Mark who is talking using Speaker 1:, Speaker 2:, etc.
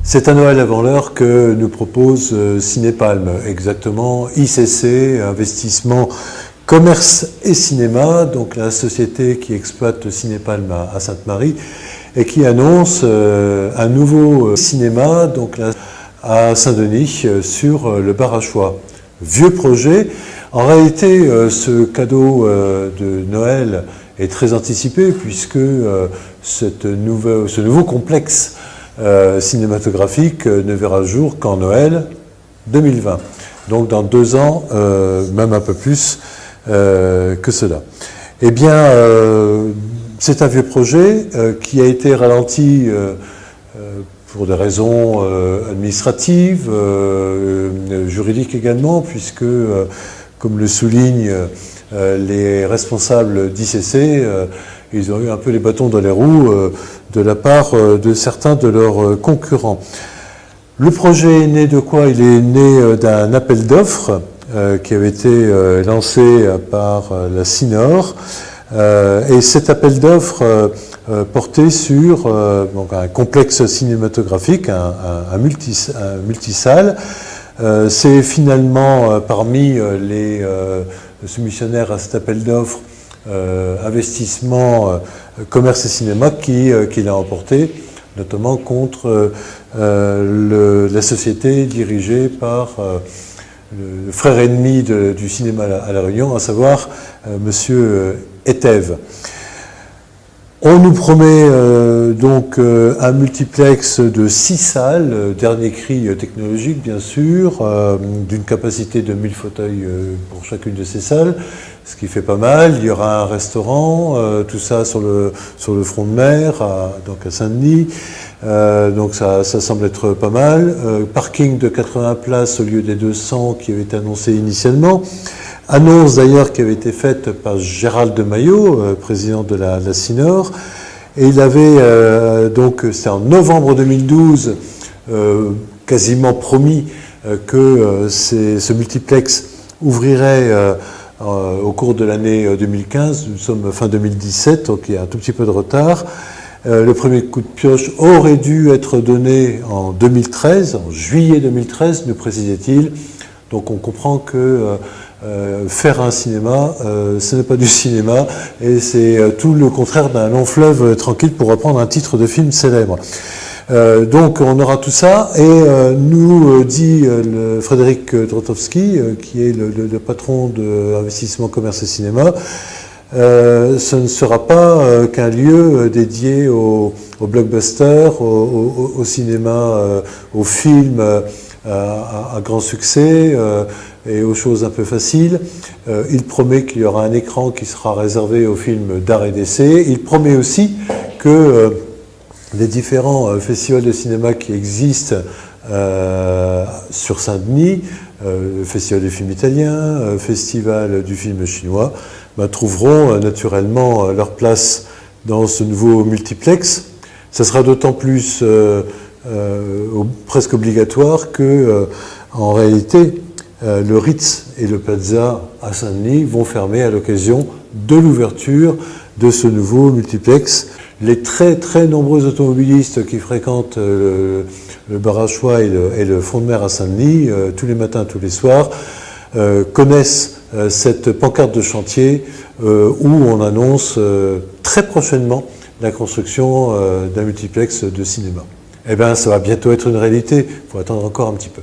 Speaker 1: C'est un Noël avant l'heure que nous propose Cinépalm, exactement ICC, Investissement Commerce et Cinéma, donc la société qui exploite Cinépalm à Sainte-Marie et qui annonce un nouveau cinéma donc à Saint-Denis sur le bar à choix. Vieux projet. En réalité, ce cadeau de Noël est très anticipé puisque ce nouveau complexe cinématographique ne verra le jour qu'en Noël 2020. Donc dans 2 ans, même un peu plus que cela. Eh bien, c'est un vieux projet qui a été ralenti pour des raisons administratives, juridiques également, puisque, comme le soulignent les responsables d'ICC, ils ont eu un peu les bâtons dans les roues de la part de certains de leurs concurrents. Le projet est né de quoi? Il est né d'un appel d'offres qui avait été lancé par la Cinor. Et cet appel d'offres portait sur donc un complexe cinématographique, un multisalle. C'est finalement parmi les soumissionnaires à cet appel d'offres Investissement Commerce et Cinéma qui l'a emporté, notamment contre la société dirigée par le frère ennemi du cinéma à La Réunion, à savoir Monsieur Etève. On nous promet donc un multiplex de 6 salles, dernier cri technologique bien sûr, d'une capacité de 1000 fauteuils pour chacune de ces salles, ce qui fait pas mal. Il y aura un restaurant, tout ça sur le front de mer, donc à Saint-Denis, donc ça semble être pas mal. Parking de 80 places au lieu des 200 qui avaient été annoncés initialement. Annonce d'ailleurs qui avait été faite par Gérald de Maillot, président de la Cinor, et il avait donc, c'est en novembre 2012, quasiment promis que ce multiplex ouvrirait au cours de l'année 2015. Nous sommes fin 2017, donc il y a un tout petit peu de retard. Le premier coup de pioche aurait dû être donné en 2013, en juillet 2013, nous précisait-il. Donc on comprend que faire un cinéma, ce n'est pas du cinéma, et c'est tout le contraire d'un long fleuve tranquille, pour reprendre un titre de film célèbre. Donc on aura tout ça, et nous dit Frédéric Drotowski, qui est le patron de Investissement Commerce et Cinéma, ce ne sera pas qu'un lieu dédié au blockbuster, au cinéma, aux films à grand succès et aux choses un peu faciles. Il promet qu'il y aura un écran qui sera réservé aux films d'art et d'essai. Il promet aussi que les différents festivals de cinéma qui existent sur Saint-Denis, le Festival du film italien, le Festival du film chinois, trouveront naturellement leur place dans ce nouveau multiplex. Ça sera d'autant plus presque obligatoire que, en réalité, le Ritz et le Plaza à Saint-Denis vont fermer à l'occasion de l'ouverture de ce nouveau multiplex. Les très très nombreux automobilistes qui fréquentent le bar à choix et le front de mer à Saint-Denis, tous les matins, tous les soirs, connaissent cette pancarte de chantier où on annonce très prochainement la construction d'un multiplex de cinéma. Eh bien, ça va bientôt être une réalité, il faut attendre encore un petit peu.